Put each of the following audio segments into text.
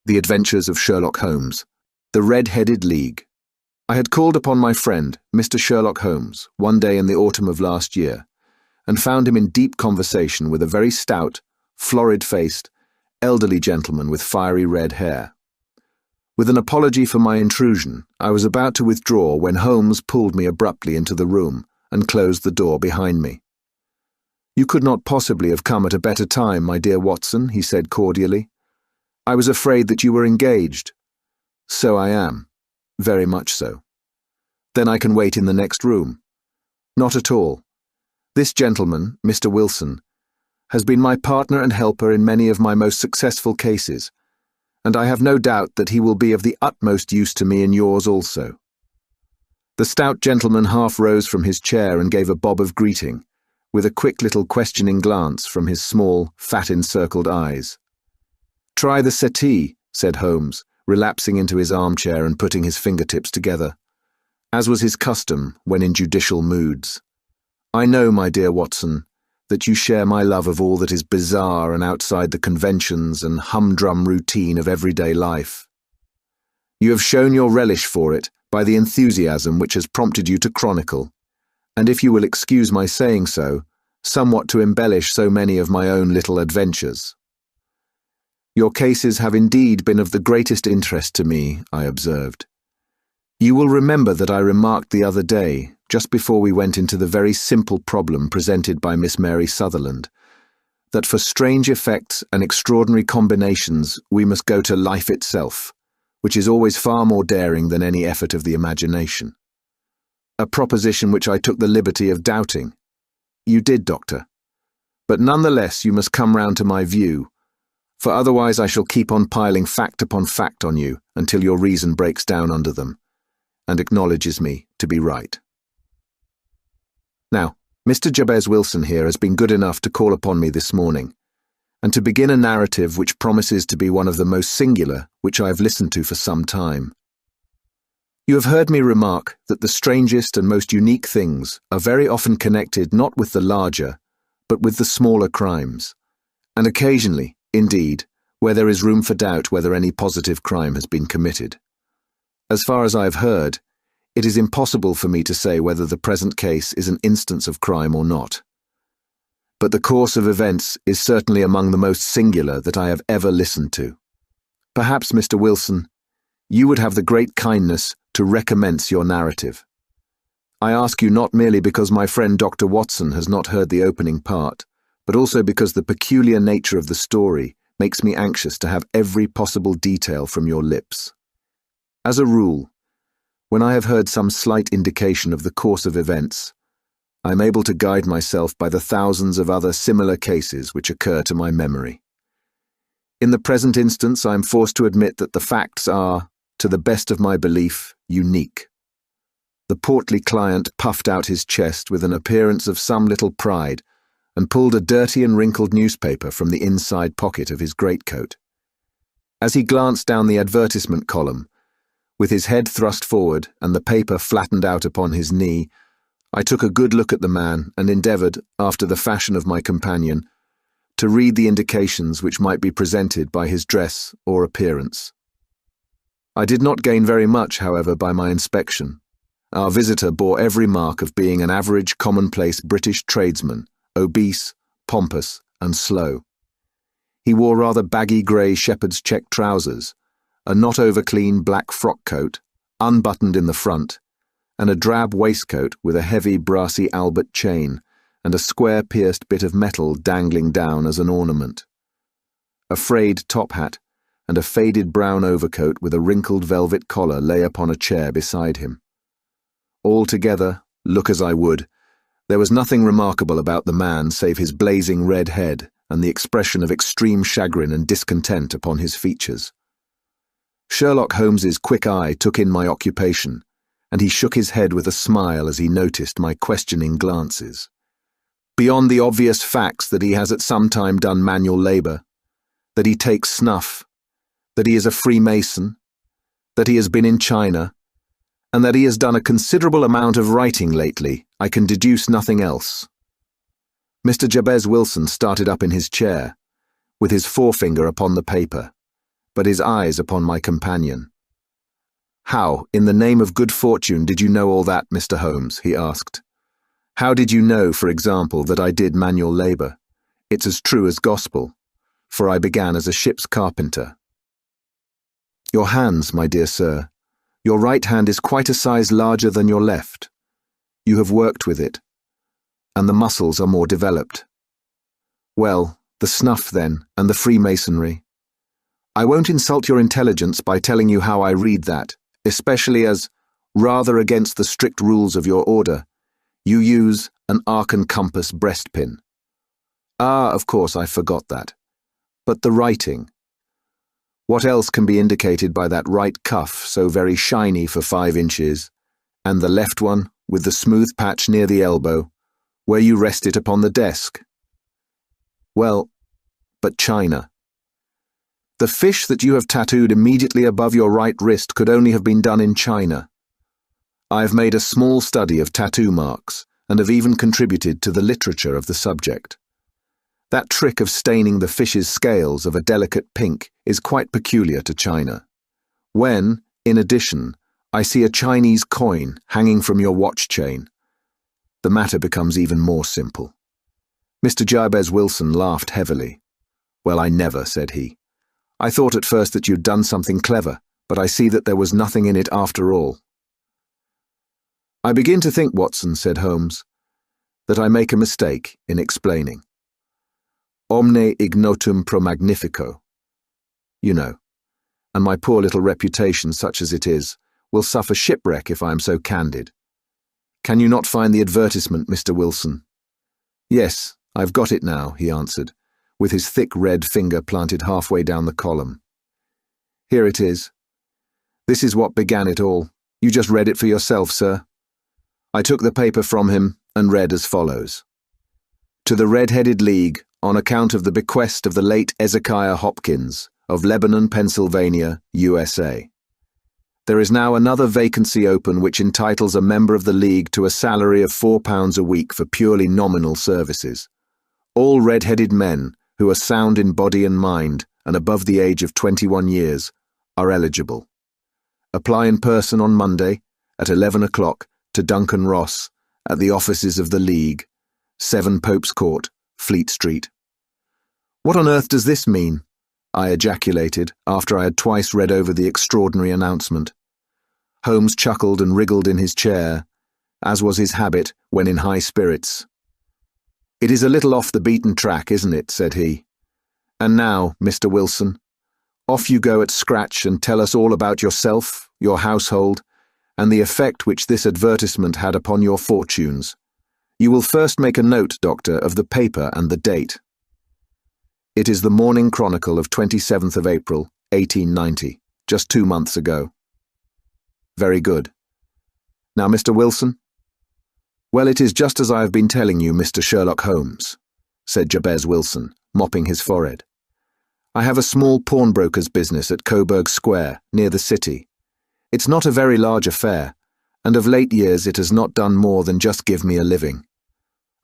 The Adventures of Sherlock Holmes, The Red-Headed League. I had called upon my friend, Mr. Sherlock Holmes, one day in the autumn of last year, and found him in deep conversation with a very stout, florid-faced, elderly gentleman with fiery red hair. With an apology for my intrusion, I was about to withdraw when Holmes pulled me abruptly into the room and closed the door behind me. "You could not possibly have come at a better time, my dear Watson," he said cordially. "I was afraid that you were engaged." "So I am. Very much so." "Then I can wait in the next room." "Not at all. This gentleman, Mr. Wilson, has been my partner and helper in many of my most successful cases, and I have no doubt that he will be of the utmost use to me in yours also." The stout gentleman half rose from his chair and gave a bob of greeting, with a quick little questioning glance from his small, fat-encircled eyes. "Try the settee," said Holmes, relapsing into his armchair and putting his fingertips together, as was his custom when in judicial moods. "I know, my dear Watson, that you share my love of all that is bizarre and outside the conventions and humdrum routine of everyday life. You have shown your relish for it by the enthusiasm which has prompted you to chronicle, and if you will excuse my saying so, somewhat to embellish so many of my own little adventures. Your cases have indeed been of the greatest interest to me," I observed. "You will remember that I remarked the other day, just before we went into the very simple problem presented by Miss Mary Sutherland, that for strange effects and extraordinary combinations we must go to life itself, which is always far more daring than any effort of the imagination. A proposition which I took the liberty of doubting. You did, Doctor. But nonetheless you must come round to my view, for otherwise I shall keep on piling fact upon fact on you until your reason breaks down under them, and acknowledges me to be right. Now, Mr. Jabez Wilson here has been good enough to call upon me this morning, and to begin a narrative which promises to be one of the most singular which I have listened to for some time. You have heard me remark that the strangest and most unique things are very often connected not with the larger, but with the smaller crimes, and occasionally, indeed, where there is room for doubt whether any positive crime has been committed. As far as I have heard, it is impossible for me to say whether the present case is an instance of crime or not. But the course of events is certainly among the most singular that I have ever listened to. Perhaps, Mr. Wilson, you would have the great kindness to recommence your narrative. I ask you not merely because my friend Dr. Watson has not heard the opening part, but also because the peculiar nature of the story makes me anxious to have every possible detail from your lips. As a rule, when I have heard some slight indication of the course of events, I am able to guide myself by the thousands of other similar cases which occur to my memory. In the present instance, I am forced to admit that the facts are, to the best of my belief, unique. The portly client puffed out his chest with an appearance of some little pride and pulled a dirty and wrinkled newspaper from the inside pocket of his greatcoat. As he glanced down the advertisement column, with his head thrust forward and the paper flattened out upon his knee, I took a good look at the man and endeavoured, after the fashion of my companion, to read the indications which might be presented by his dress or appearance. I did not gain very much, however, by my inspection. Our visitor bore every mark of being an average, commonplace British tradesman, obese, pompous, and slow. He wore rather baggy grey shepherd's check trousers, a not over-clean black frock coat, unbuttoned in the front, and a drab waistcoat with a heavy brassy Albert chain and a square-pierced bit of metal dangling down as an ornament. A frayed top hat and a faded brown overcoat with a wrinkled velvet collar lay upon a chair beside him. Altogether, look as I would, there was nothing remarkable about the man save his blazing red head and the expression of extreme chagrin and discontent upon his features. Sherlock Holmes's quick eye took in my occupation, and he shook his head with a smile as he noticed my questioning glances. Beyond the obvious facts that he has at some time done manual labour, that he takes snuff, that he is a Freemason, that he has been in China, and that he has done a considerable amount of writing lately, I can deduce nothing else. Mr. Jabez Wilson started up in his chair, with his forefinger upon the paper, but his eyes upon my companion. "How, in the name of good fortune, did you know all that, Mr. Holmes?" he asked. "How did you know, for example, that I did manual labour? It's as true as gospel, for I began as a ship's carpenter." "Your hands, my dear sir. Your right hand is quite a size larger than your left. You have worked with it, and the muscles are more developed. Well, the snuff then, and the Freemasonry. I won't insult your intelligence by telling you how I read that, especially as, rather against the strict rules of your order, you use an arc and compass breastpin. Ah, of course, I forgot that. But the writing. What else can be indicated by that right cuff so very shiny for 5 inches, and the left one with the smooth patch near the elbow, where you rest it upon the desk? Well, but China. The fish that you have tattooed immediately above your right wrist could only have been done in China. I have made a small study of tattoo marks, and have even contributed to the literature of the subject. That trick of staining the fish's scales of a delicate pink is quite peculiar to China. When, in addition, I see a Chinese coin hanging from your watch chain, the matter becomes even more simple." Mr. Jabez Wilson laughed heavily. "Well, I never," said he. "I thought at first that you'd done something clever, but I see that there was nothing in it after all." "I begin to think, Watson," said Holmes, "that I make a mistake in explaining. Omne ignotum pro magnifico. You know, and my poor little reputation, such as it is, will suffer shipwreck if I am so candid. Can you not find the advertisement, Mr. Wilson?" "Yes, I've got it now," he answered, with his thick red finger planted halfway down the column. "Here it is. This is what began it all. You just read it for yourself, sir." I took the paper from him and read as follows. "To the Red-Headed League, on account of the bequest of the late Ezekiah Hopkins, of Lebanon, Pennsylvania, USA. There is now another vacancy open which entitles a member of the League to a salary of £4 a week for purely nominal services. All red-headed men, who are sound in body and mind, and above the age of 21 years, are eligible. Apply in person on Monday, at 11 o'clock, to Duncan Ross, at the offices of the League, 7 Pope's Court, Fleet Street." "What on earth does this mean?" I ejaculated, after I had twice read over the extraordinary announcement. Holmes chuckled and wriggled in his chair, as was his habit when in high spirits. "It is a little off the beaten track, isn't it?" said he. "And now, Mr. Wilson, off you go at scratch and tell us all about yourself, your household, and the effect which this advertisement had upon your fortunes. You will first make a note, Doctor, of the paper and the date." "It is the Morning Chronicle of 27th of April, 1890, just 2 months ago." "Very good. Now, Mr. Wilson?" "Well, it is just as I have been telling you, Mr. Sherlock Holmes," said Jabez Wilson, mopping his forehead. "I have a small pawnbroker's business at Coburg Square, near the city. It's not a very large affair, and of late years it has not done more than just give me a living.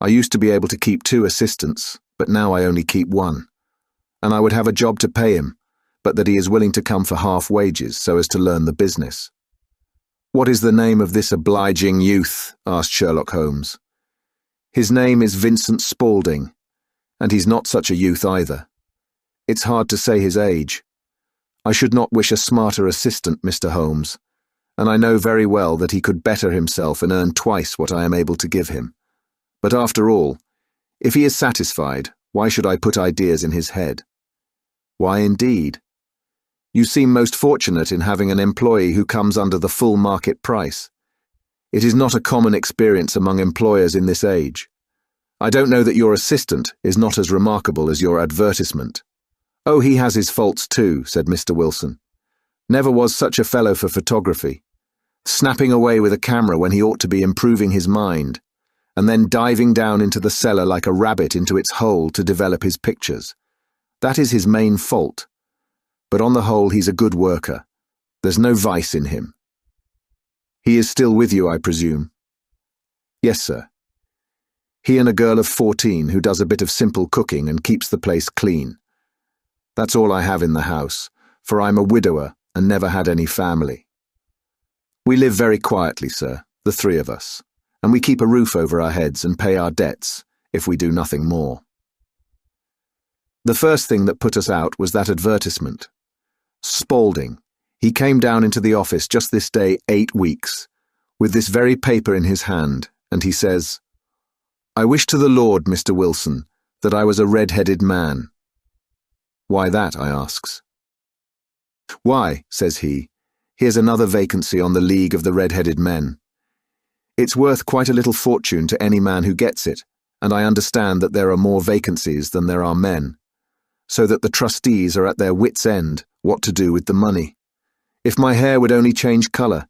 I used to be able to keep 2 assistants, but now I only keep 1. And I would have a job to pay him, but that he is willing to come for half wages so as to learn the business." "What is the name of this obliging youth?" asked Sherlock Holmes. "His name is Vincent Spaulding, and he's not such a youth either. It's hard to say his age. I should not wish a smarter assistant, Mr. Holmes, and I know very well that he could better himself and earn twice what I am able to give him. But after all, if he is satisfied, why should I put ideas in his head?" "Why indeed? You seem most fortunate in having an employee who comes under the full market price. It is not a common experience among employers in this age. I don't know that your assistant is not as remarkable as your advertisement." "Oh, he has his faults too," said Mr. Wilson. "Never was such a fellow for photography. Snapping away with a camera when he ought to be improving his mind, and then diving down into the cellar like a rabbit into its hole to develop his pictures. That is his main fault. But on the whole, he's a good worker. There's no vice in him." "He is still with you, I presume?" "Yes, sir. He and a girl of 14 who does a bit of simple cooking and keeps the place clean. That's all I have in the house, for I'm a widower and never had any family. We live very quietly, sir, the three of us, and we keep a roof over our heads and pay our debts, if we do nothing more. The first thing that put us out was that advertisement. Spaulding. He came down into the office just this day 8 weeks, with this very paper in his hand, and he says, "I wish to the Lord, Mr. Wilson, that I was a red-headed man." "Why that?" I asks. "Why," says he, "here's another vacancy on the League of the Red-Headed Men. It's worth quite a little fortune to any man who gets it, and I understand that there are more vacancies than there are men, so that the trustees are at their wits' end what to do with the money. If my hair would only change colour,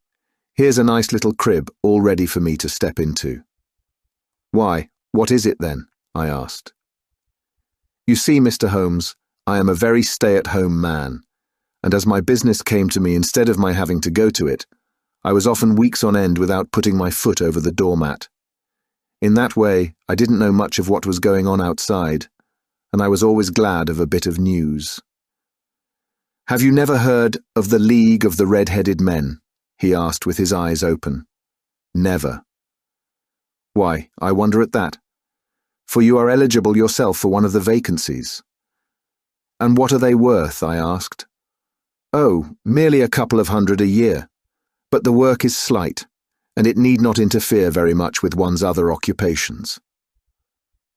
here's a nice little crib all ready for me to step into." "Why, what is it then?" I asked. "You see, Mr. Holmes, I am a very stay-at-home man, and as my business came to me instead of my having to go to it, I was often weeks on end without putting my foot over the doormat. In that way, I didn't know much of what was going on outside, and I was always glad of a bit of news." "Have you never heard of the League of the Red-Headed Men?" he asked with his eyes open. "Never." "Why, I wonder at that. For you are eligible yourself for one of the vacancies." "And what are they worth?" I asked. "Oh, merely a couple of hundred a year. But the work is slight, and it need not interfere very much with one's other occupations."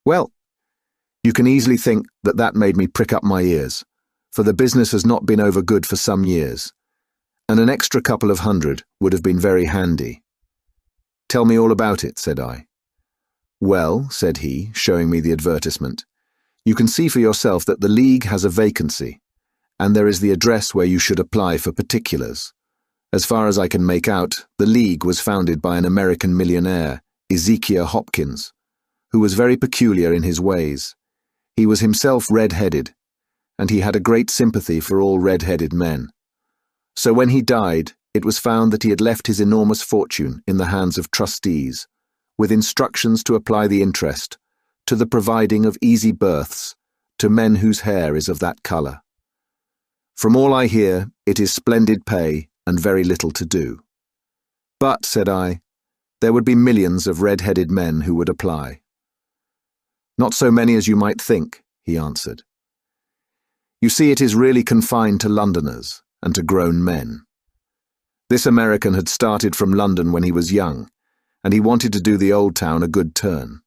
Well, you can easily think that that made me prick up my ears, for the business has not been over good for some years, and an extra couple of hundred would have been very handy. "Tell me all about it," said I. "Well," said he, showing me the advertisement, "you can see for yourself that the League has a vacancy, and there is the address where you should apply for particulars. As far as I can make out, the League was founded by an American millionaire, Ezekiel Hopkins, who was very peculiar in his ways. He was himself red-headed, and he had a great sympathy for all red-headed men. So when he died, it was found that he had left his enormous fortune in the hands of trustees, with instructions to apply the interest to the providing of easy berths to men whose hair is of that colour. From all I hear, it is splendid pay and very little to do. But," said I, "there would be millions of red-headed men who would apply." "Not so many as you might think," he answered. "You see, it is really confined to Londoners and to grown men. This American had started from London when he was young, and he wanted to do the old town a good turn.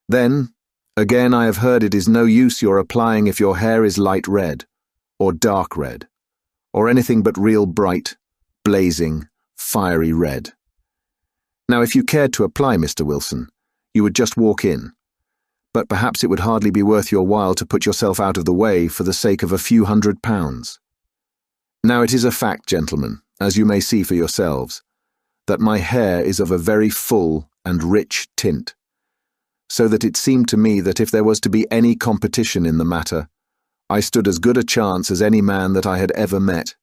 Then, again, I have heard it is no use your applying if your hair is light red, or dark red, or anything but real bright, blazing, fiery red. Now, if you cared to apply, Mr. Wilson, you would just walk in, but perhaps it would hardly be worth your while to put yourself out of the way for the sake of a few £100. Now it is a fact, gentlemen, as you may see for yourselves, that my hair is of a very full and rich tint, so that it seemed to me that if there was to be any competition in the matter, I stood as good a chance as any man that I had ever met.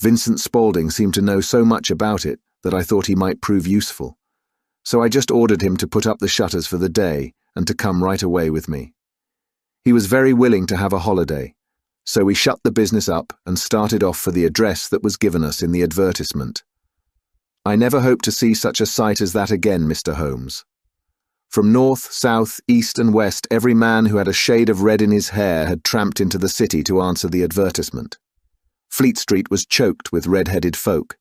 Vincent Spaulding seemed to know so much about it that I thought he might prove useful, so I just ordered him to put up the shutters for the day and to come right away with me. He was very willing to have a holiday, so we shut the business up and started off for the address that was given us in the advertisement. I never hope to see such a sight as that again, Mr. Holmes. From north, south, east and west, every man who had a shade of red in his hair had tramped into the city to answer the advertisement. Fleet Street was choked with red-headed folk,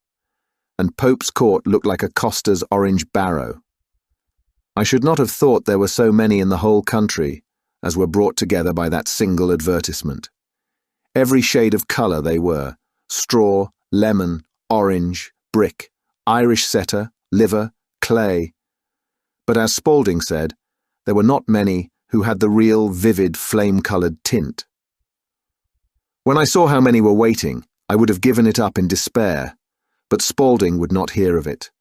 and Pope's Court looked like a coster's orange barrow. I should not have thought there were so many in the whole country as were brought together by that single advertisement. Every shade of colour they were: straw, lemon, orange, brick, Irish setter, liver, clay. But as Spaulding said, there were not many who had the real vivid flame-coloured tint. When I saw how many were waiting, I would have given it up in despair, but Spaulding would not hear of it.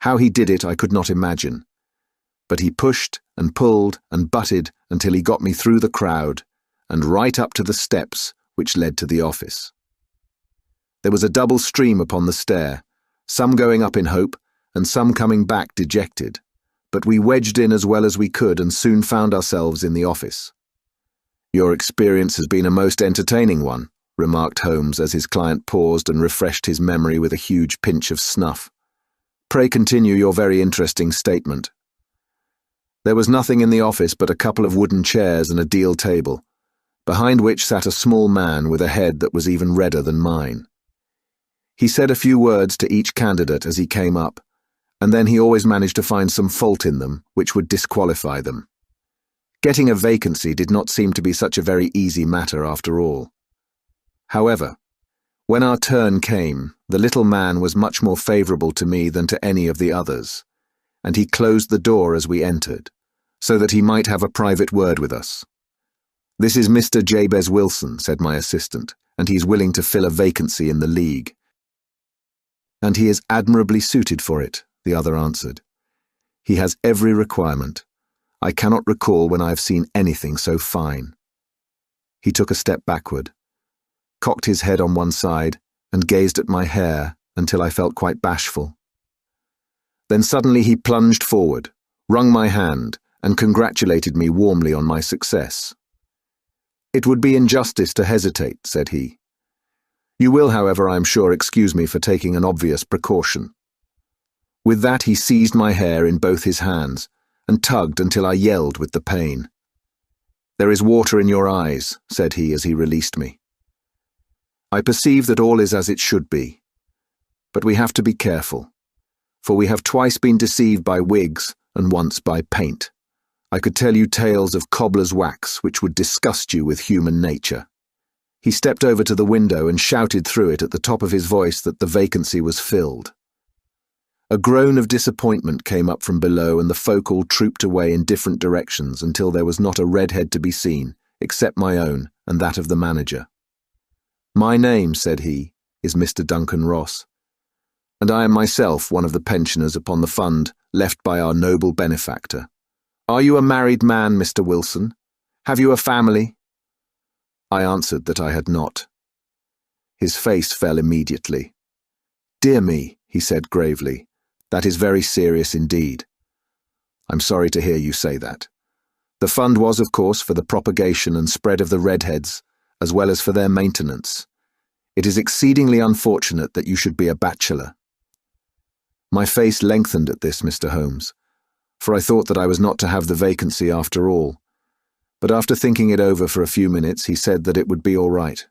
How he did it I could not imagine. But he pushed and pulled and butted until he got me through the crowd and right up to the steps which led to the office. There was a double stream upon the stair, some going up in hope and some coming back dejected, but we wedged in as well as we could and soon found ourselves in the office. "Your experience has been a most entertaining one," remarked Holmes as his client paused and refreshed his memory with a huge pinch of snuff. "Pray continue your very interesting statement." There was nothing in the office but a couple of wooden chairs and a deal table, behind which sat a small man with a head that was even redder than mine. He said a few words to each candidate as he came up, and then he always managed to find some fault in them which would disqualify them. Getting a vacancy did not seem to be such a very easy matter after all. However, when our turn came, the little man was much more favourable to me than to any of the others, and he closed the door as we entered, so that he might have a private word with us. "This is Mr. Jabez Wilson," said my assistant, "and he's willing to fill a vacancy in the League." "And he is admirably suited for it," the other answered. "He has every requirement. I cannot recall when I have seen anything so fine." He took a step backward, cocked his head on one side, and gazed at my hair until I felt quite bashful. Then suddenly he plunged forward, wrung my hand, and congratulated me warmly on my success. "It would be injustice to hesitate," said he. "You will, however, I am sure, excuse me for taking an obvious precaution." With that he seized my hair in both his hands and tugged until I yelled with the pain. "There is water in your eyes," said he as he released me. "I perceive that all is as it should be. But we have to be careful, for we have twice been deceived by wigs and once by paint. I could tell you tales of cobbler's wax which would disgust you with human nature." He stepped over to the window and shouted through it at the top of his voice that the vacancy was filled. A groan of disappointment came up from below, and the folk all trooped away in different directions until there was not a redhead to be seen, except my own and that of the manager. "My name," said he, "is Mr. Duncan Ross, and I am myself one of the pensioners upon the fund left by our noble benefactor. Are you a married man, Mr. Wilson? Have you a family?" I answered that I had not. His face fell immediately. "Dear me," he said gravely, "that is very serious indeed. I'm sorry to hear you say that. The fund was, of course, for the propagation and spread of the redheads, as well as for their maintenance. It is exceedingly unfortunate that you should be a bachelor." My face lengthened at this, Mr. Holmes, for I thought that I was not to have the vacancy after all. But after thinking it over for a few minutes, he said that it would be all right.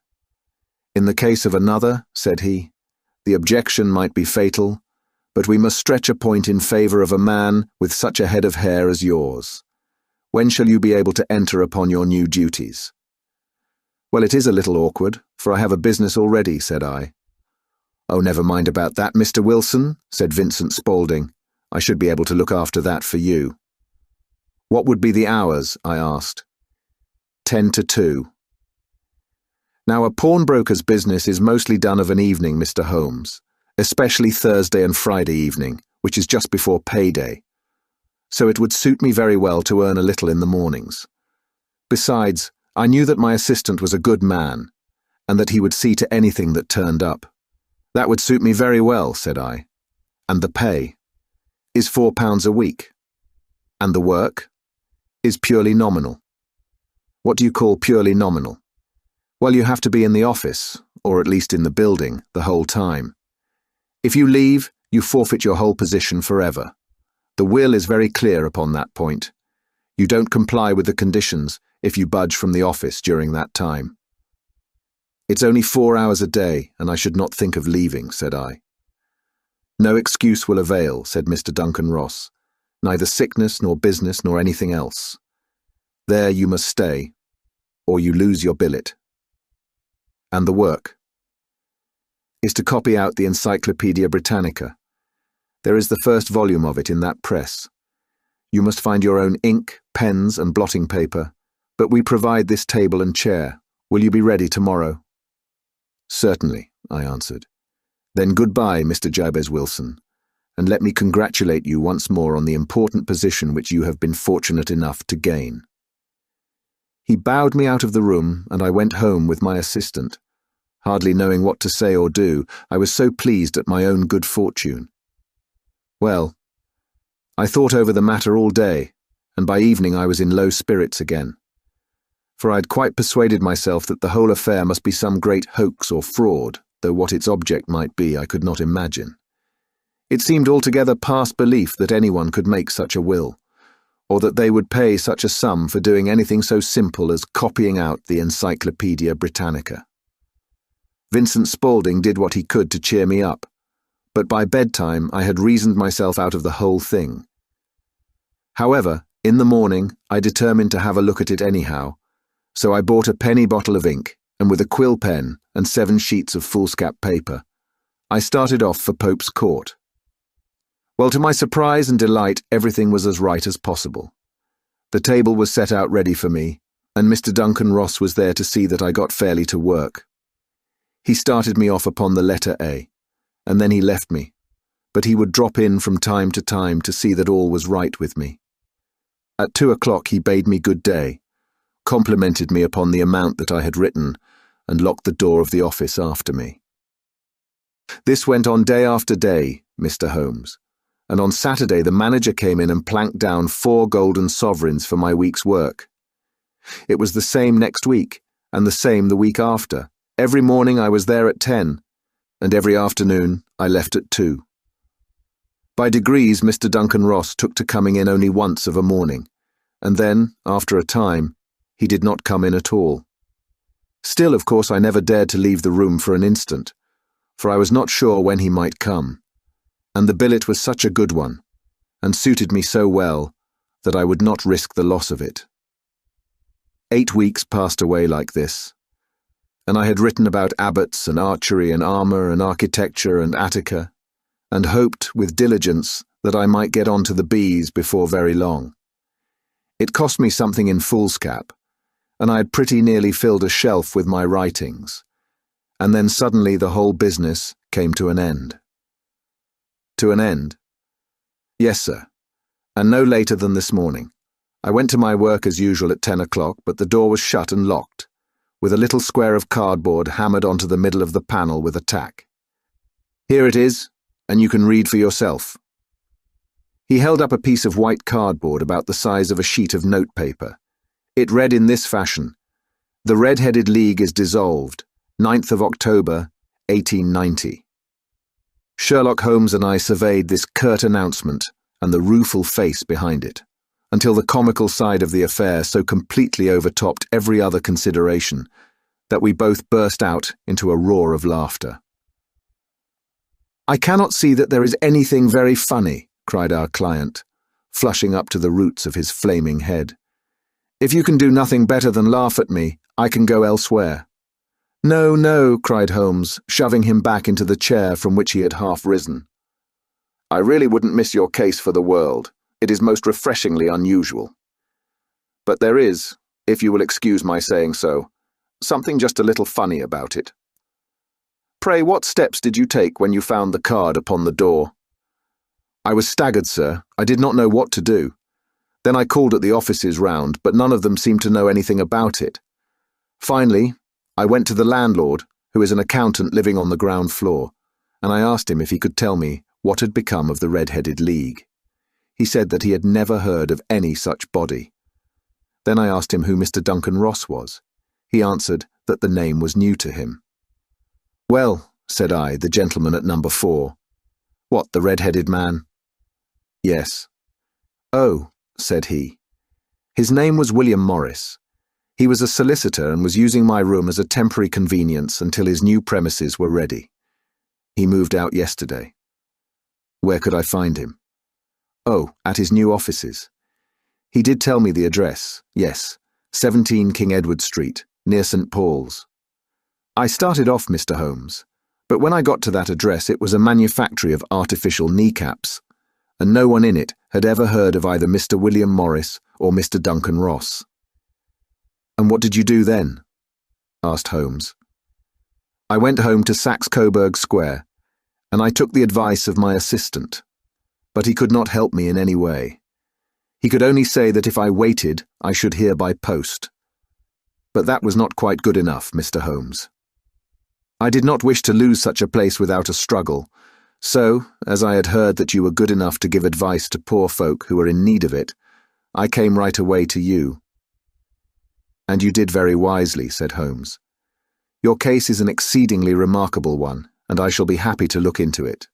"In the case of another," said he, "the objection might be fatal, but we must stretch a point in favour of a man with such a head of hair as yours. When shall you be able to enter upon your new duties?" "Well, it is a little awkward, for I have a business already," said I. "Oh, never mind about that, Mr. Wilson," said Vincent Spaulding. "I should be able to look after that for you." "What would be the hours?" I asked. 10 to 2. "Now, a pawnbroker's business is mostly done of an evening, Mr. Holmes, especially Thursday and Friday evening, which is just before payday. So it would suit me very well to earn a little in the mornings. Besides, I knew that my assistant was a good man, and that he would see to anything that turned up." "That would suit me very well," said I. "And the pay?" "Is £4 a week." "And the work?" "Is purely nominal." "What do you call purely nominal?" "Well, you have to be in the office, or at least in the building, the whole time. If you leave, you forfeit your whole position forever. The will is very clear upon that point. You don't comply with the conditions if you budge from the office during that time." "It's only 4 hours a day, and I should not think of leaving," said I. "No excuse will avail," said Mr. Duncan Ross. "Neither sickness nor business nor anything else. There you must stay, or you lose your billet." "And the work?" "Is to copy out the Encyclopaedia Britannica. There is the first volume of it in that press. You must find your own ink, pens, and blotting paper, but we provide this table and chair. Will you be ready tomorrow?" "Certainly," I answered. "Then goodbye, Mr. Jabez Wilson, and let me congratulate you once more on the important position which you have been fortunate enough to gain." He bowed me out of the room, and I went home with my assistant. Hardly knowing what to say or do, I was so pleased at my own good fortune. Well, I thought over the matter all day, and by evening I was in low spirits again. for I'd quite persuaded myself that the whole affair must be some great hoax or fraud, though what its object might be I could not imagine. It seemed altogether past belief that anyone could make such a will, or that they would pay such a sum for doing anything so simple as copying out the Encyclopaedia Britannica. Vincent Spaulding did what he could to cheer me up, but by bedtime I had reasoned myself out of the whole thing. However, in the morning I determined to have a look at it anyhow, so I bought a penny bottle of ink, and with a quill pen and 7 sheets of foolscap paper, I started off for Pope's Court. Well, to my surprise and delight, everything was as right as possible. The table was set out ready for me, and Mr. Duncan Ross was there to see that I got fairly to work. He started me off upon the letter A, and then he left me, but he would drop in from time to see that all was right with me. At 2 o'clock he bade me good day, complimented me upon the amount that I had written, and locked the door of the office after me. This went on day after day, Mr. Holmes, and on Saturday the manager came in and planked down 4 golden sovereigns for my week's work. It was the same next week, and the same the week after. Every morning I was there at 10, and every afternoon I left at 2. By degrees Mr. Duncan Ross took to coming in only once of a morning, and then, after a time, he did not come in at all. Still, of course, I never dared to leave the room for an instant, for I was not sure when he might come, and the billet was such a good one, and suited me so well, that I would not risk the loss of it. 8 weeks passed away like this, and I had written about abbots and archery and armour and architecture and Attica, and hoped with diligence that I might get on to the B's before very long. It cost me something in foolscap, and I had pretty nearly filled a shelf with my writings, and then suddenly the whole business came to an end. To an end? Yes, sir, and no later than this morning. I went to my work as usual at 10 o'clock, but the door was shut and locked, with a little square of cardboard hammered onto the middle of the panel with a tack. Here it is, and you can read for yourself. He held up a piece of white cardboard about the size of a sheet of notepaper. It read in this fashion: "The Red-Headed League is dissolved, 9th of October, 1890. Sherlock Holmes and I surveyed this curt announcement and the rueful face behind it, until the comical side of the affair so completely overtopped every other consideration that we both burst out into a roar of laughter. "I cannot see that there is anything very funny," cried our client, flushing up to the roots of his flaming head. "If you can do nothing better than laugh at me, I can go elsewhere." "No, no," cried Holmes, shoving him back into the chair from which he had half risen. "I really wouldn't miss your case for the world. It is most refreshingly unusual. But there is, if you will excuse my saying so, something just a little funny about it. Pray, what steps did you take when you found the card upon the door?" "I was staggered, sir. I did not know what to do. Then I called at the offices round, but none of them seemed to know anything about it. Finally, I went to the landlord, who is an accountant living on the ground floor, and I asked him if he could tell me what had become of the Red-Headed League. He said that he had never heard of any such body. Then I asked him who Mr. Duncan Ross was. He answered that the name was new to him. "Well," said I, "the gentleman at number 4. "What, the red-headed man?" "Yes." "Oh," said he. "His name was William Morris. He was a solicitor and was using my room as a temporary convenience until his new premises were ready. He moved out yesterday." "Where could I find him?" "Oh, at his new offices. He did tell me the address. Yes, 17 King Edward Street, near St. Paul's. I started off, Mr. Holmes, but when I got to that address it was a manufactory of artificial kneecaps, and no one in it had ever heard of either Mr. William Morris or Mr. Duncan Ross." "And what did you do then?" asked Holmes. "I went home to Saxe Coburg Square, and I took the advice of my assistant, but he could not help me in any way. He could only say that if I waited, I should hear by post. But that was not quite good enough, Mr. Holmes. I did not wish to lose such a place without a struggle, so, as I had heard that you were good enough to give advice to poor folk who were in need of it, I came right away to you." "And you did very wisely," said Holmes. "Your case is an exceedingly remarkable one, and I shall be happy to look into it.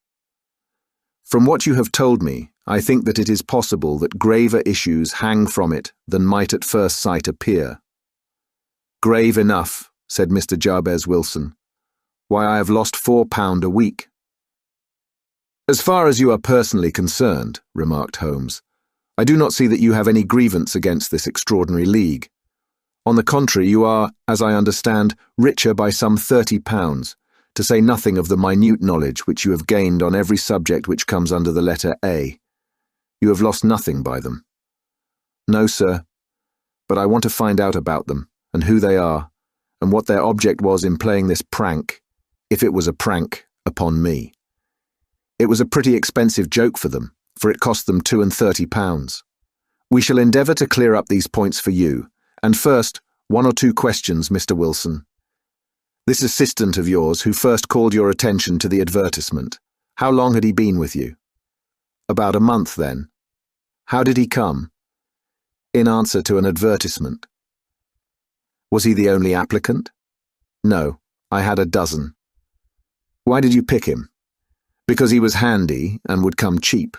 From what you have told me, I think that it is possible that graver issues hang from it than might at first sight appear." "Grave enough," said Mr. Jabez Wilson. "Why, I have lost £4 a week." "As far as you are personally concerned," remarked Holmes, "I do not see that you have any grievance against this extraordinary league. On the contrary, you are, as I understand, richer by some £30, to say nothing of the minute knowledge which you have gained on every subject which comes under the letter A. You have lost nothing by them." "No, sir, but I want to find out about them, and who they are, and what their object was in playing this prank, if it was a prank, upon me. It was a pretty expensive joke for them, for it cost them £32. We shall endeavour to clear up these points for you, and first, 1 or 2 questions, Mr. Wilson. This assistant of yours who first called your attention to the advertisement, how long had he been with you?" "About a month, then." "How did he come?" "In answer to an advertisement." "Was he the only applicant?" "No, I had a dozen." "Why did you pick him?" "Because he was handy and would come cheap."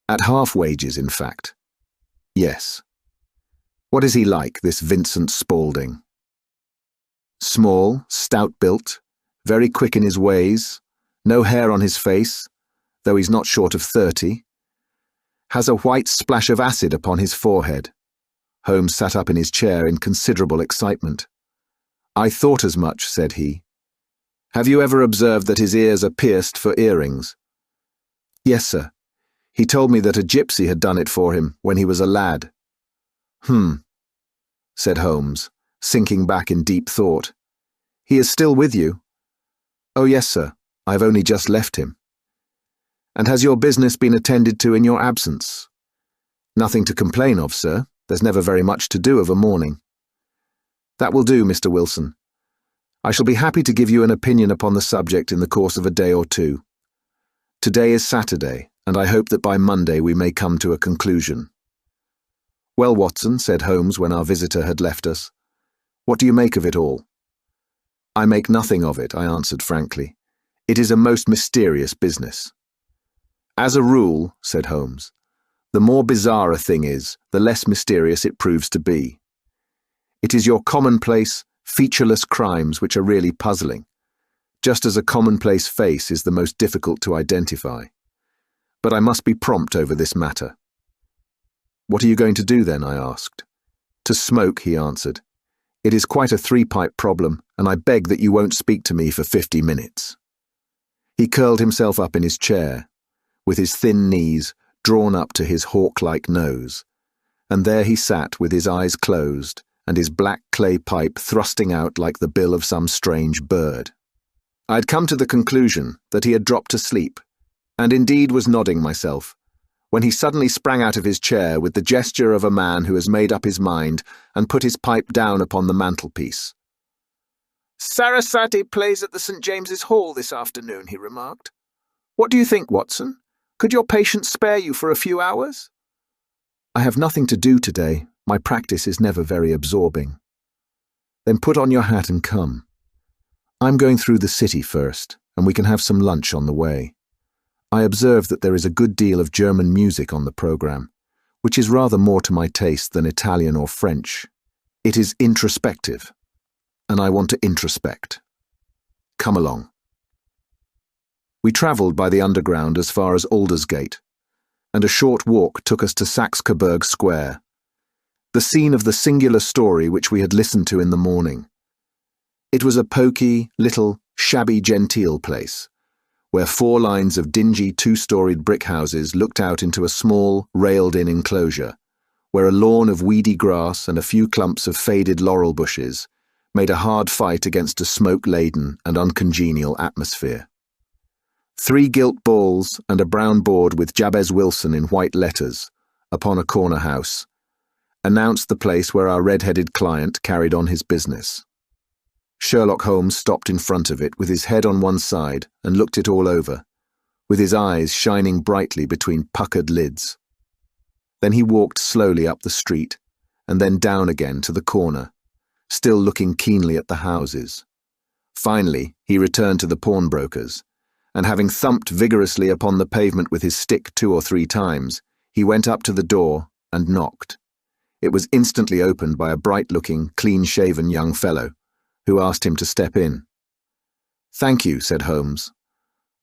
"At half wages, in fact." "Yes." "What is he like, this Vincent Spaulding?" "Small, stout-built, very quick in his ways, no hair on his face, though he's not short of 30. Has a white splash of acid upon his forehead." Holmes sat up in his chair in considerable excitement. "I thought as much," said he. "Have you ever observed that his ears are pierced for earrings?" "Yes, sir. He told me that a gypsy had done it for him when he was a lad." Said Holmes, sinking back in deep thought. "He is still with you?" "Oh, yes, sir. I have only just left him." "And has your business been attended to in your absence?" "Nothing to complain of, sir. There's never very much to do of a morning." "That will do, Mr. Wilson. I shall be happy to give you an opinion upon the subject in the course of a day or 2. Today is Saturday, and I hope that by Monday we may come to a conclusion." "Well, Watson," said Holmes when our visitor had left us, "what do you make of it all?" "I make nothing of it," I answered frankly. "It is a most mysterious business." "As a rule," said Holmes, "the more bizarre a thing is, the less mysterious it proves to be. It is your commonplace, featureless crimes which are really puzzling, just as a commonplace face is the most difficult to identify. But I must be prompt over this matter." "What are you going to do then?" I asked. "To smoke," he answered. "It is quite a 3-pipe problem, and I beg that you won't speak to me for 50 minutes. He curled himself up in his chair, with his thin knees drawn up to his hawk-like nose, and there he sat with his eyes closed and his black clay pipe thrusting out like the bill of some strange bird. I had come to the conclusion that he had dropped to sleep, and indeed was nodding myself, when he suddenly sprang out of his chair with the gesture of a man who has made up his mind and put his pipe down upon the mantelpiece. "Sarasate plays at the St. James's Hall this afternoon," he remarked. "What do you think, Watson? Could your patient spare you for a few hours?" "I have nothing to do today. My practice is never very absorbing." "Then put on your hat and come. I'm going through the city first, and we can have some lunch on the way. I observe that there is a good deal of German music on the programme, which is rather more to my taste than Italian or French. It is introspective, and I want to introspect. Come along." We travelled by the Underground as far as Aldersgate, and a short walk took us to Saxe-Coburg Square, the scene of the singular story which we had listened to in the morning. It was a poky, little, shabby-genteel place, where 4 lines of dingy 2-storied brick houses looked out into a small, railed-in enclosure, where a lawn of weedy grass and a few clumps of faded laurel bushes made a hard fight against a smoke-laden and uncongenial atmosphere. 3 gilt balls and a brown board with Jabez Wilson in white letters, upon a corner house, announced the place where our red-headed client carried on his business. Sherlock Holmes stopped in front of it with his head on one side and looked it all over, with his eyes shining brightly between puckered lids. Then he walked slowly up the street, and then down again to the corner, still looking keenly at the houses. Finally, he returned to the pawnbroker's, and having thumped vigorously upon the pavement with his stick 2 or 3 times, he went up to the door and knocked. It was instantly opened by a bright-looking, clean-shaven young fellow, who asked him to step in. "Thank you," said Holmes.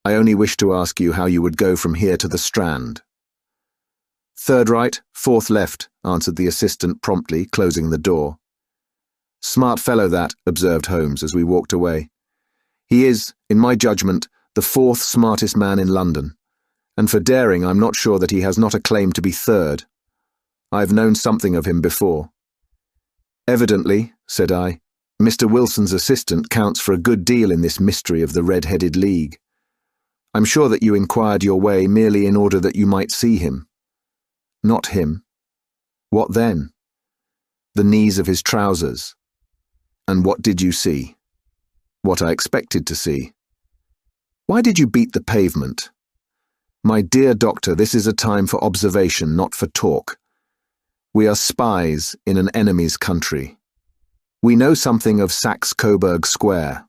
"I only wish to ask you how you would go from here to the Strand." "Third right, fourth left," answered the assistant promptly, closing the door. "Smart fellow that," observed Holmes as we walked away. "He is, in my judgment, the 4th smartest man in London, and for daring I'm not sure that he has not a claim to be 3rd. I've known something of him before." "Evidently," said I, "Mr. Wilson's assistant counts for a good deal in this mystery of the Red-Headed League. I'm sure that you inquired your way merely in order that you might see him." "Not him." "What then?" "The knees of his trousers." "And what did you see?" "What I expected to see." "Why did you beat the pavement?" "My dear doctor, this is a time for observation, not for talk. We are spies in an enemy's country. We know something of Saxe-Coburg Square.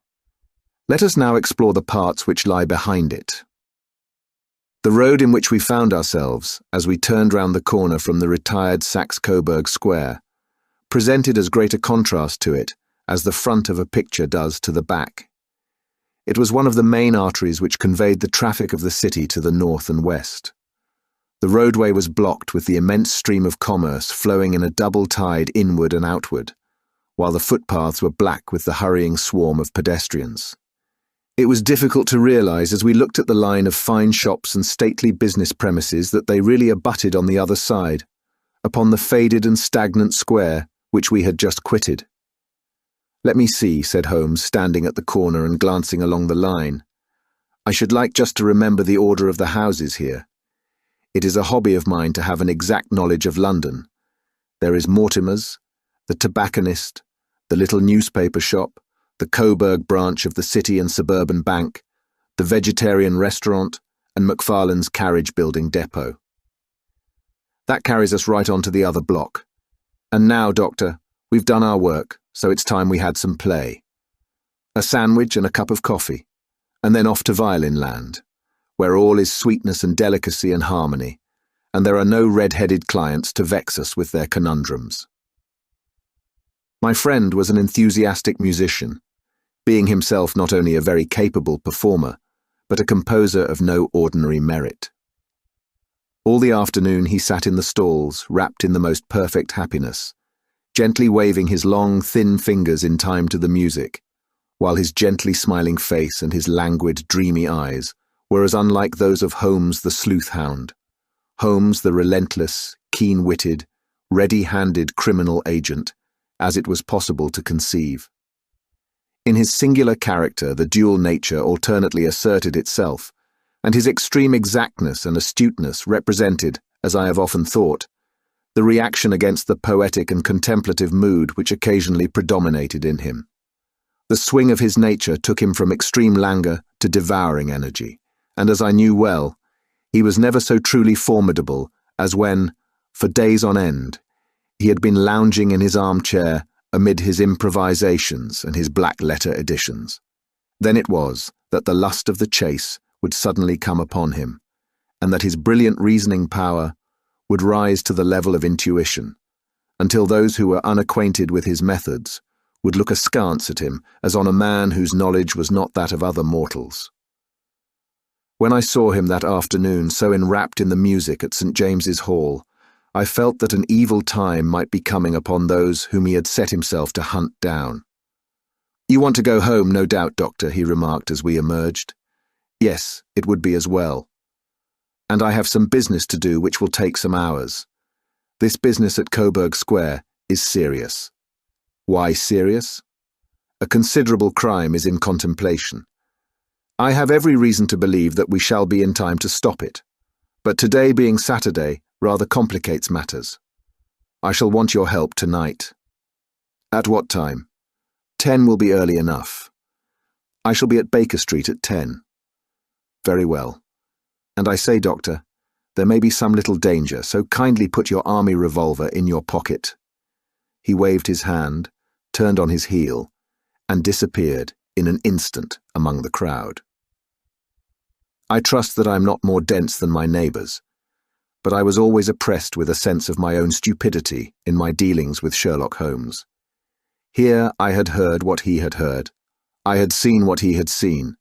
Let us now explore the parts which lie behind it." The road in which we found ourselves, as we turned round the corner from the retired Saxe-Coburg Square, presented as great a contrast to it as the front of a picture does to the back. It was one of the main arteries which conveyed the traffic of the city to the north and west. The roadway was blocked with the immense stream of commerce flowing in a double tide inward and outward, while the footpaths were black with the hurrying swarm of pedestrians. It was difficult to realize as we looked at the line of fine shops and stately business premises that they really abutted on the other side, upon the faded and stagnant square which we had just quitted. "Let me see," said Holmes, standing at the corner and glancing along the line. "I should like just to remember the order of the houses here. It is a hobby of mine to have an exact knowledge of London. There is Mortimer's, the tobacconist, the little newspaper shop, the Coburg branch of the City and Suburban Bank, the vegetarian restaurant, and McFarlane's carriage-building depot. That carries us right on to the other block. And now, Doctor, we've done our work, so it's time we had some play. A sandwich and a cup of coffee, and then off to Violin Land, where all is sweetness and delicacy and harmony, and there are no red-headed clients to vex us with their conundrums." My friend was an enthusiastic musician, being himself not only a very capable performer, but a composer of no ordinary merit. All the afternoon he sat in the stalls, wrapped in the most perfect happiness, gently waving his long, thin fingers in time to the music, while his gently smiling face and his languid, dreamy eyes were as unlike those of Holmes the sleuth-hound, Holmes the relentless, keen-witted, ready-handed criminal agent, as it was possible to conceive. In his singular character, the dual nature alternately asserted itself, and his extreme exactness and astuteness represented, as I have often thought, the reaction against the poetic and contemplative mood which occasionally predominated in him. The swing of his nature took him from extreme languor to devouring energy, and as I knew well, he was never so truly formidable as when, for days on end, he had been lounging in his armchair amid his improvisations and his black-letter editions. Then it was that the lust of the chase would suddenly come upon him, and that his brilliant reasoning power would rise to the level of intuition, until those who were unacquainted with his methods would look askance at him as on a man whose knowledge was not that of other mortals. When I saw him that afternoon so enwrapped in the music at St. James's Hall, I felt that an evil time might be coming upon those whom he had set himself to hunt down. "You want to go home, no doubt, Doctor," he remarked as we emerged. "Yes, it would be as well. And I have some business to do which will take some hours. This business at Coburg Square is serious." "Why serious?" "A considerable crime is in contemplation. I have every reason to believe that we shall be in time to stop it, but today being Saturday rather complicates matters. I shall want your help tonight." "At what time?" 10 will be early enough. I shall be at Baker Street at 10. "Very well. And I say, Doctor, there may be some little danger, so kindly put your army revolver in your pocket." He waved his hand, turned on his heel, and disappeared in an instant among the crowd. I trust that I am not more dense than my neighbours, but I was always oppressed with a sense of my own stupidity in my dealings with Sherlock Holmes. Here I had heard what he had heard, I had seen what he had seen,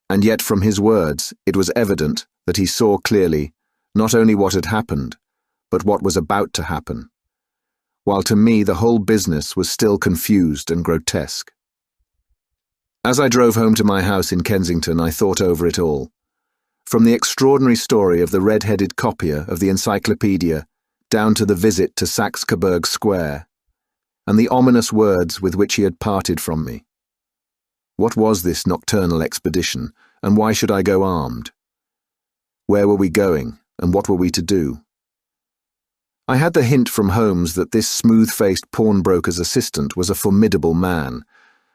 and yet from his words it was evident that he saw clearly not only what had happened, but what was about to happen, while to me the whole business was still confused and grotesque. As I drove home to my house in Kensington, I thought over it all. From the extraordinary story of the red-headed copier of the encyclopedia down to the visit to Saxe-Coburg Square, and the ominous words with which he had parted from me. What was this nocturnal expedition, and why should I go armed? Where were we going, and what were we to do? I had the hint from Holmes that this smooth-faced pawnbroker's assistant was a formidable man,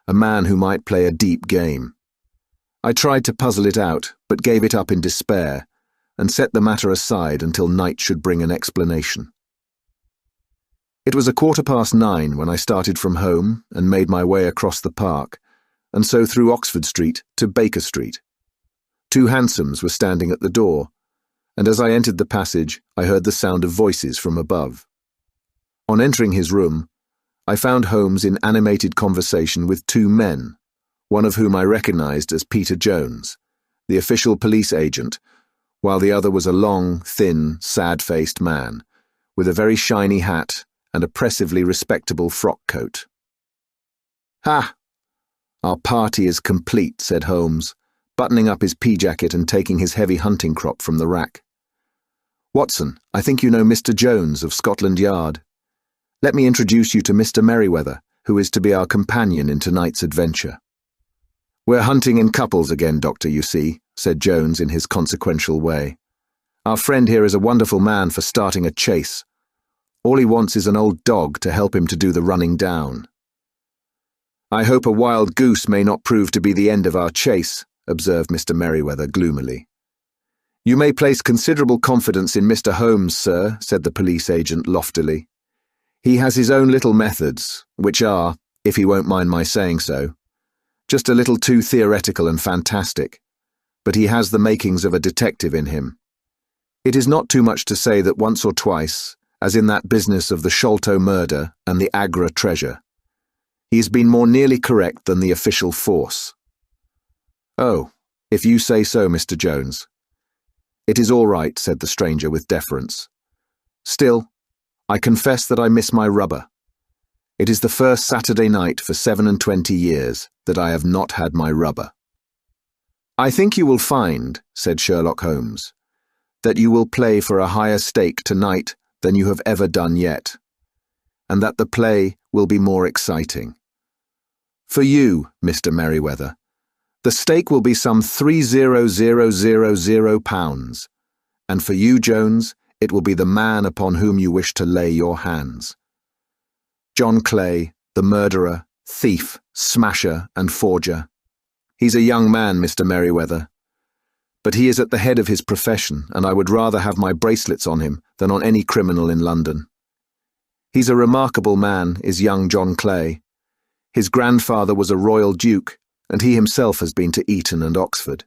a man who might play a deep game. I tried to puzzle it out, but gave it up in despair, and set the matter aside until night should bring an explanation. It was 9:15 when I started from home and made my way across the park, and so through Oxford Street to Baker Street. 2 hansoms were standing at the door, and as I entered the passage, I heard the sound of voices from above. On entering his room, I found Holmes in animated conversation with 2 men, one of whom I recognized as Peter Jones, the official police agent, while the other was a long, thin, sad-faced man, with a very shiny hat and oppressively respectable frock coat. "Ha! Our party is complete," said Holmes, buttoning up his pea-jacket and taking his heavy hunting crop from the rack. "Watson, I think you know Mr. Jones of Scotland Yard. Let me introduce you to Mr. Merryweather, who is to be our companion in tonight's adventure." "We're hunting in couples again, Doctor, you see," said Jones in his consequential way. "Our friend here is a wonderful man for starting a chase. All he wants is an old dog to help him to do the running down." "I hope a wild goose may not prove to be the end of our chase," observed Mr. Merryweather gloomily. "You may place considerable confidence in Mr. Holmes, sir," said the police agent loftily. "He has his own little methods, which are, if he won't mind my saying so, just a little too theoretical and fantastic, but he has the makings of a detective in him. It is not too much to say that once or twice, as in that business of the Sholto murder and the Agra treasure, he has been more nearly correct than the official force." "Oh, if you say so, Mr. Jones." "It is all right," said the stranger with deference. "Still, I confess that I miss my rubber. It is the first Saturday night for 27 years that I have not had my rubber." "I think you will find," said Sherlock Holmes, "that you will play for a higher stake tonight than you have ever done yet, and that the play will be more exciting. For you, Mr. Merryweather, the stake will be some £30,000, and for you, Jones, it will be the man upon whom you wish to lay your hands. John Clay, the murderer, thief, smasher, and forger. He's a young man, Mr. Merryweather, but he is at the head of his profession, and I would rather have my bracelets on him than on any criminal in London. He's a remarkable man, is young John Clay. His grandfather was a royal duke, and he himself has been to Eton and Oxford.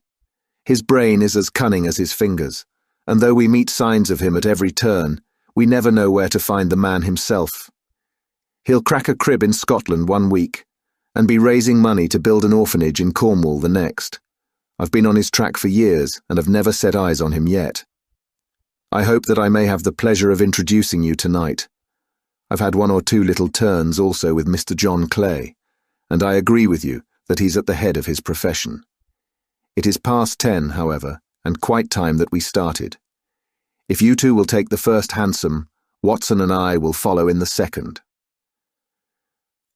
His brain is as cunning as his fingers, and though we meet signs of him at every turn, we never know where to find the man himself. He'll crack a crib in Scotland one week, and be raising money to build an orphanage in Cornwall the next. I've been on his track for years, and have never set eyes on him yet. I hope that I may have the pleasure of introducing you tonight. I've had 1 or 2 little turns also with Mr. John Clay, and I agree with you that he's at the head of his profession. It is past 10, however, and quite time that we started. If you 2 will take the first hansom, Watson and I will follow in the second."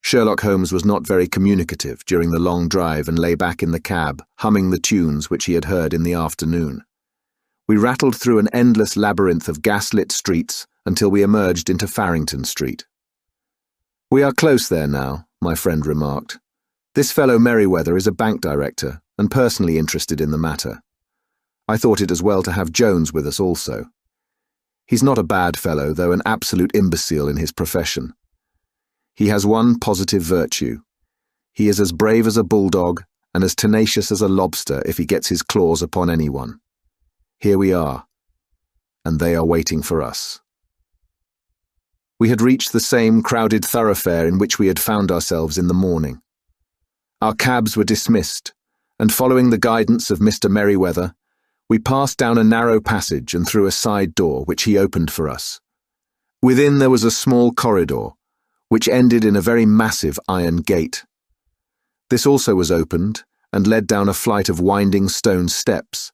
Sherlock Holmes was not very communicative during the long drive and lay back in the cab, humming the tunes which he had heard in the afternoon. We rattled through an endless labyrinth of gas-lit streets until we emerged into Farrington Street. "We are close there now," my friend remarked. "This fellow Merryweather is a bank director and personally interested in the matter. I thought it as well to have Jones with us also. He's not a bad fellow, though an absolute imbecile in his profession. He has one positive virtue. He is as brave as a bulldog and as tenacious as a lobster if he gets his claws upon anyone. Here we are, and they are waiting for us. We had reached the same crowded thoroughfare in which we had found ourselves in the morning. Our cabs were dismissed, and following the guidance of Mr. Merryweather, we passed down a narrow passage and through a side door which he opened for us. Within there was a small corridor, which ended in a very massive iron gate. This also was opened and led down a flight of winding stone steps,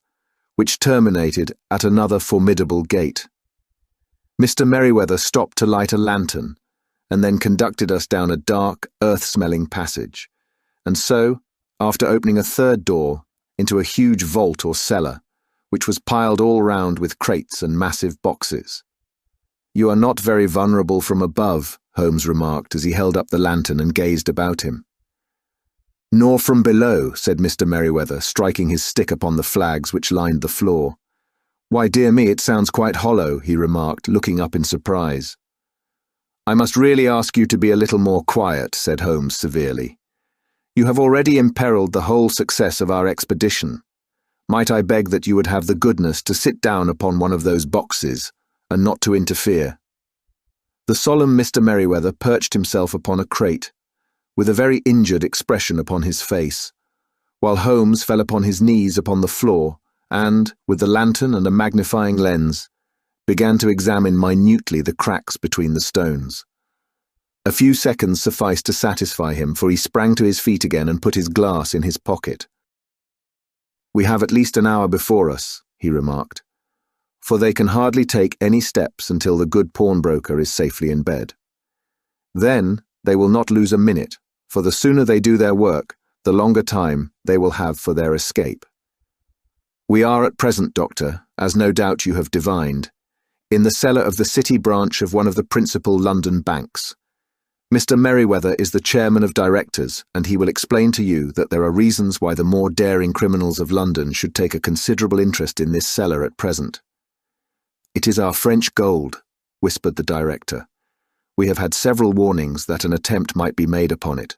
which terminated at another formidable gate. Mr. Merryweather stopped to light a lantern, and then conducted us down a dark, earth-smelling passage, and so, after opening a third door, into a huge vault or cellar, which was piled all round with crates and massive boxes. "You are not very vulnerable from above," Holmes remarked as he held up the lantern and gazed about him. "Nor from below," said Mr. Merryweather, striking his stick upon the flags which lined the floor. "Why, dear me, it sounds quite hollow," he remarked, looking up in surprise. "I must really ask you to be a little more quiet," said Holmes severely. "You have already imperilled the whole success of our expedition. Might I beg that you would have the goodness to sit down upon one of those boxes, and not to interfere?" The solemn Mr. Merryweather perched himself upon a crate, with a very injured expression upon his face, while Holmes fell upon his knees upon the floor and, with the lantern and a magnifying lens, began to examine minutely the cracks between the stones. A few seconds sufficed to satisfy him, for he sprang to his feet again and put his glass in his pocket. "We have at least an hour before us," he remarked, "for they can hardly take any steps until the good pawnbroker is safely in bed. Then they will not lose a minute, for the sooner they do their work, the longer time they will have for their escape. We are at present, Doctor, as no doubt you have divined, in the cellar of the city branch of one of the principal London banks. Mr. Merryweather is the chairman of directors, and he will explain to you that there are reasons why the more daring criminals of London should take a considerable interest in this cellar at present." "It is our French gold," whispered the director. "We have had several warnings that an attempt might be made upon it."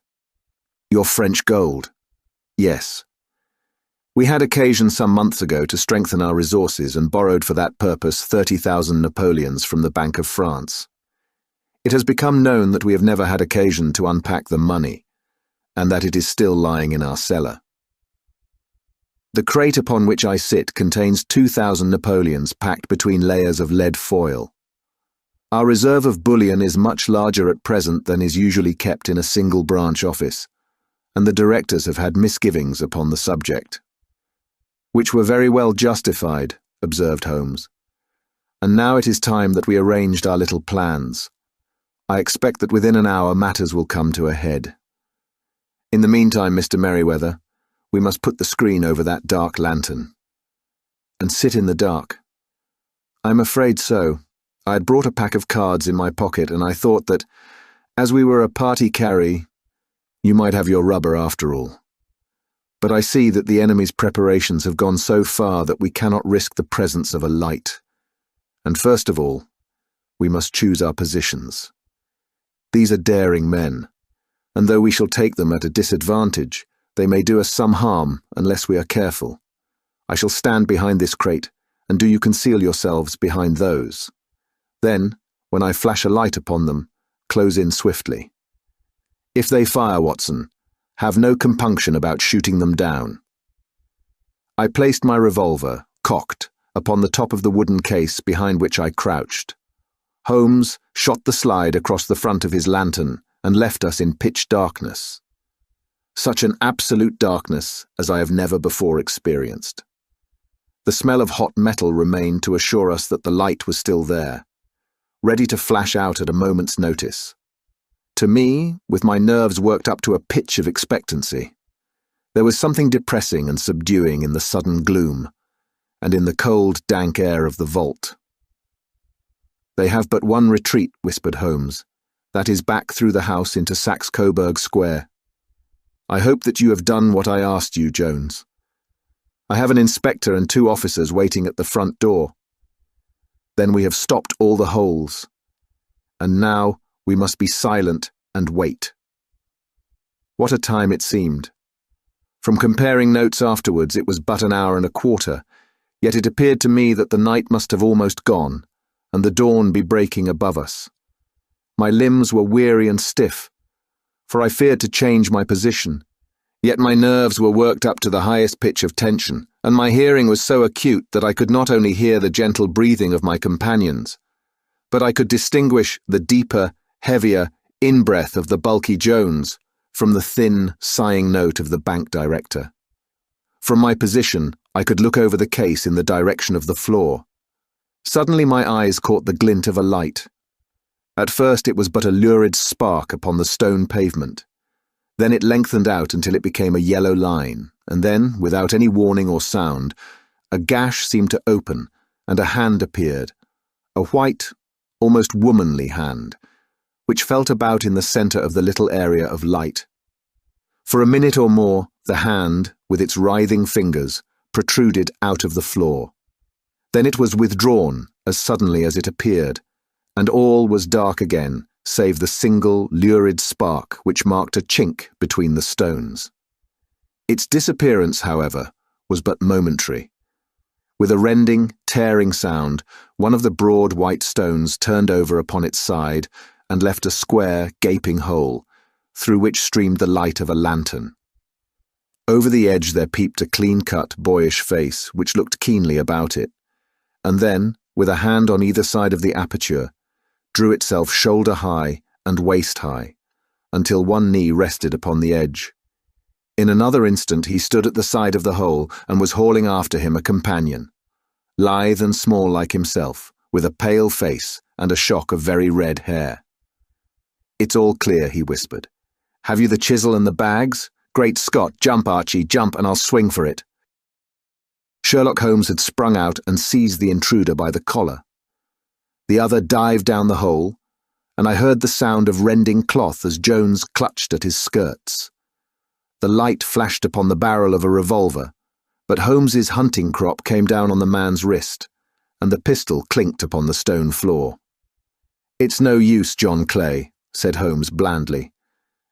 "Your French gold?" "Yes. We had occasion some months ago to strengthen our resources and borrowed for that purpose 30,000 Napoleons from the Bank of France. It has become known that we have never had occasion to unpack the money, and that it is still lying in our cellar. The crate upon which I sit contains 2,000 Napoleons packed between layers of lead foil. Our reserve of bullion is much larger at present than is usually kept in a single branch office, and the directors have had misgivings upon the subject." "Which were very well justified," observed Holmes. "And now it is time that we arranged our little plans. I expect that within an hour matters will come to a head. In the meantime, Mr. Merryweather, we must put the screen over that dark lantern." "And sit in the dark?" "I'm afraid so. I had brought a pack of cards in my pocket, and I thought that, as we were a party carry, you might have your rubber after all. But I see that the enemy's preparations have gone so far that we cannot risk the presence of a light. And first of all, we must choose our positions. These are daring men, and though we shall take them at a disadvantage, they may do us some harm unless we are careful. I shall stand behind this crate, and do you conceal yourselves behind those. Then, when I flash a light upon them, close in swiftly. If they fire, Watson, have no compunction about shooting them down." I placed my revolver, cocked, upon the top of the wooden case behind which I crouched. Holmes shot the slide across the front of his lantern and left us in pitch darkness. Such an absolute darkness as I have never before experienced. The smell of hot metal remained to assure us that the light was still there, ready to flash out at a moment's notice. To me, with my nerves worked up to a pitch of expectancy, there was something depressing and subduing in the sudden gloom, and in the cold, dank air of the vault. "They have but one retreat," whispered Holmes. "That is back through the house into Saxe-Coburg Square. I hope that you have done what I asked you, Jones. I have an inspector and 2 officers waiting at the front door. Then we have stopped all the holes. And now we must be silent and wait. What a time it seemed. From comparing notes afterwards, it was but an hour and a quarter, yet it appeared to me that the night must have almost gone, and the dawn be breaking above us. My limbs were weary and stiff, for I feared to change my position, yet my nerves were worked up to the highest pitch of tension, and my hearing was so acute that I could not only hear the gentle breathing of my companions, but I could distinguish the deeper, heavier in-breath of the bulky Jones from the thin, sighing note of the bank director. From my position, I could look over the case in the direction of the floor. Suddenly my eyes caught the glint of a light. At first it was but a lurid spark upon the stone pavement. Then it lengthened out until it became a yellow line, and then, without any warning or sound, a gash seemed to open, and a hand appeared, a white, almost womanly hand, which felt about in the centre of the little area of light. For a minute or more, the hand, with its writhing fingers, protruded out of the floor. Then it was withdrawn as suddenly as it appeared, and all was dark again, save the single, lurid spark which marked a chink between the stones. Its disappearance, however, was but momentary. With a rending, tearing sound, one of the broad white stones turned over upon its side and left a square, gaping hole, through which streamed the light of a lantern. Over the edge there peeped a clean-cut, boyish face, which looked keenly about it, and then, with a hand on either side of the aperture, drew itself shoulder-high and waist-high, until one knee rested upon the edge. In another instant he stood at the side of the hole and was hauling after him a companion, lithe and small like himself, with a pale face and a shock of very red hair. "It's all clear," he whispered. "Have you the chisel and the bags? Great Scott, jump, Archie, jump, and I'll swing for it." Sherlock Holmes had sprung out and seized the intruder by the collar. The other dived down the hole, and I heard the sound of rending cloth as Jones clutched at his skirts. The light flashed upon the barrel of a revolver, but Holmes's hunting crop came down on the man's wrist, and the pistol clinked upon the stone floor. "It's no use, John Clay," said Holmes blandly.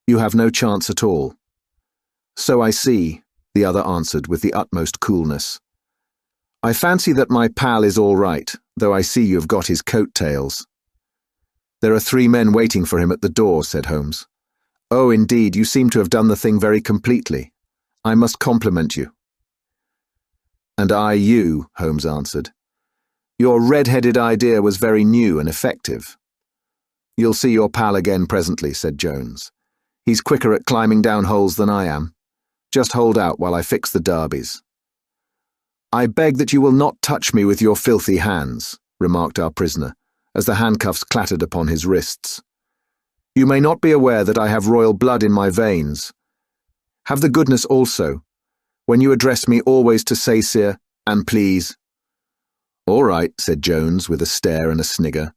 "You have no chance at all." "So I see," the other answered with the utmost coolness. "I fancy that my pal is all right, though I see you've got his coat-tails." "There are 3 men waiting for him at the door," said Holmes. "Oh, indeed, you seem to have done the thing very completely. I must compliment you." "And I you," Holmes answered. "Your red-headed idea was very new and effective." "You'll see your pal again presently," said Jones. "He's quicker at climbing down holes than I am. Just hold out while I fix the derbies." "I beg that you will not touch me with your filthy hands," remarked our prisoner, as the handcuffs clattered upon his wrists. "You may not be aware that I have royal blood in my veins. Have the goodness also, when you address me, always to say, sir, and please." "All right," said Jones, with a stare and a snigger.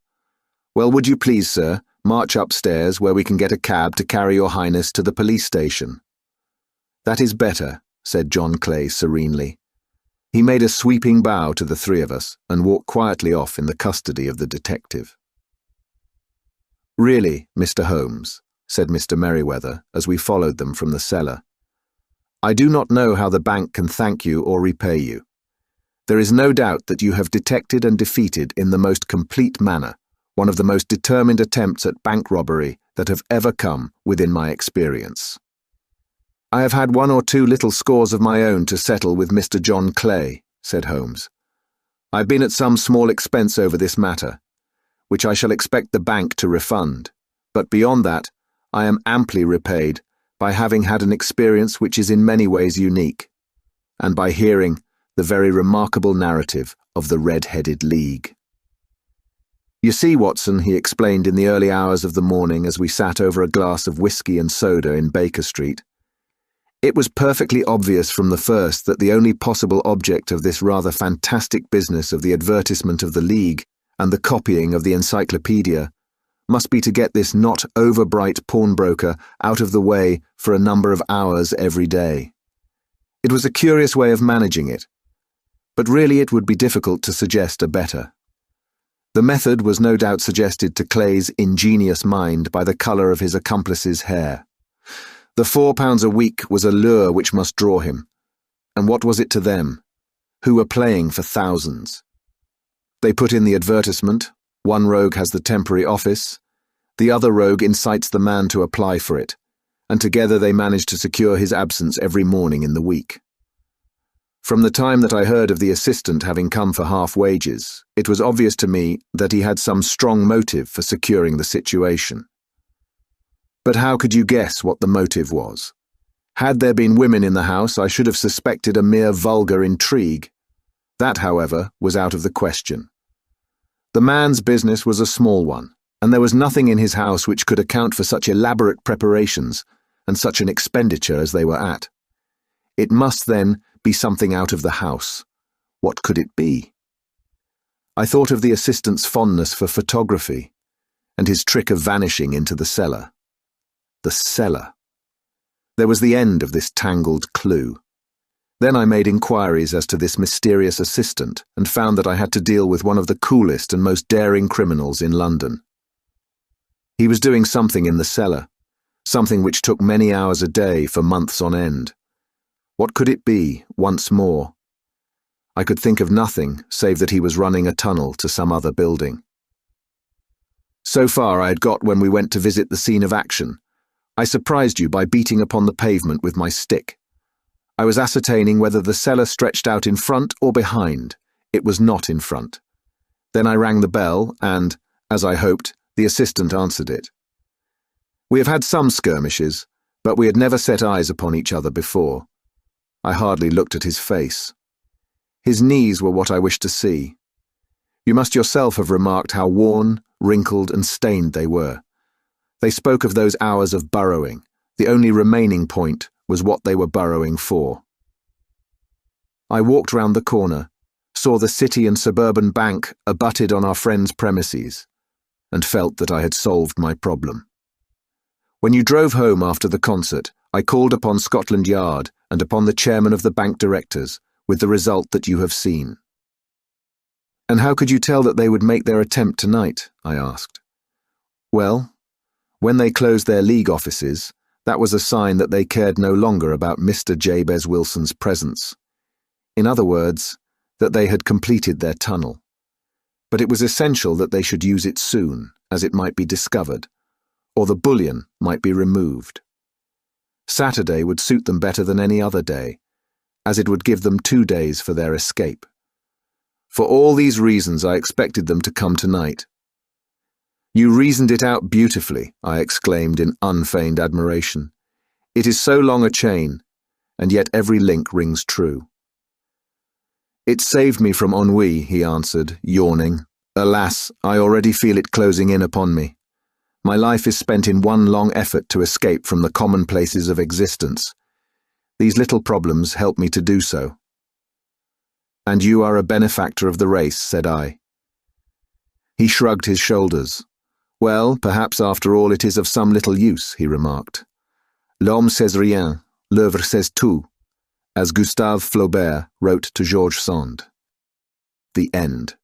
"Well, would you please, sir, march upstairs where we can get a cab to carry your highness to the police station?" "That is better," said John Clay serenely. He made a sweeping bow to the 3 of us and walked quietly off in the custody of the detective. "Really, Mr. Holmes," said Mr. Merriweather as we followed them from the cellar, "I do not know how the bank can thank you or repay you. There is no doubt that you have detected and defeated in the most complete manner one of the most determined attempts at bank robbery that have ever come within my experience. I have had 1 or 2 little scores of my own to settle with Mr. John Clay," said Holmes. "I've been at some small expense over this matter, which I shall expect the bank to refund, but beyond that, I am amply repaid by having had an experience which is in many ways unique, and by hearing the very remarkable narrative of the Red-Headed League. You see, Watson," he explained in the early hours of the morning as we sat over a glass of whiskey and soda in Baker Street, "it was perfectly obvious from the first that the only possible object of this rather fantastic business of the advertisement of the League and the copying of the encyclopedia must be to get this not over-bright pawnbroker out of the way for a number of hours every day. It was a curious way of managing it, but really it would be difficult to suggest a better. The method was no doubt suggested to Clay's ingenious mind by the colour of his accomplice's hair. The £4 a week was a lure which must draw him. And what was it to them, who were playing for thousands? They put in the advertisement. One rogue has the temporary office. The other rogue incites the man to apply for it, and together they manage to secure his absence every morning in the week. From the time that I heard of the assistant having come for half wages, it was obvious to me that he had some strong motive for securing the situation. But how could you guess what the motive was? Had there been women in the house, I should have suspected a mere vulgar intrigue. That, however, was out of the question. The man's business was a small one, and there was nothing in his house which could account for such elaborate preparations and such an expenditure as they were at. It must, then, be something out of the house. What could it be? I thought of the assistant's fondness for photography, and his trick of vanishing into the cellar. The cellar. There was the end of this tangled clue. Then I made inquiries as to this mysterious assistant and found that I had to deal with one of the coolest and most daring criminals in London. He was doing something in the cellar, something which took many hours a day for months on end. What could it be, once more? I could think of nothing save that he was running a tunnel to some other building. So far I had got when we went to visit the scene of action. I surprised you by beating upon the pavement with my stick. I was ascertaining whether the cellar stretched out in front or behind. It was not in front. Then I rang the bell and, as I hoped, the assistant answered it. We have had some skirmishes, but we had never set eyes upon each other before. I hardly looked at his face. His knees were what I wished to see. You must yourself have remarked how worn, wrinkled, and stained they were. They spoke of those hours of burrowing. The only remaining point was what they were burrowing for. I walked round the corner, saw the City and Suburban Bank abutted on our friend's premises, and felt that I had solved my problem. When you drove home after the concert, I called upon Scotland Yard and upon the chairman of the bank directors, with the result that you have seen. And how could you tell that they would make their attempt tonight? I asked. Well, when they closed their league offices, that was a sign that they cared no longer about Mr. Jabez Wilson's presence. In other words, that they had completed their tunnel. But it was essential that they should use it soon, as it might be discovered, or the bullion might be removed. Saturday would suit them better than any other day, as it would give them 2 days for their escape. For all these reasons I expected them to come tonight. You reasoned it out beautifully, I exclaimed in unfeigned admiration. It is so long a chain, and yet every link rings true. It saved me from ennui, he answered, yawning. Alas, I already feel it closing in upon me. My life is spent in one long effort to escape from the commonplaces of existence. These little problems help me to do so. And you are a benefactor of the race, said I. He shrugged his shoulders. Well, perhaps after all it is of some little use, he remarked. L'homme sait rien, l'œuvre sait tout, as Gustave Flaubert wrote to George Sand. The end.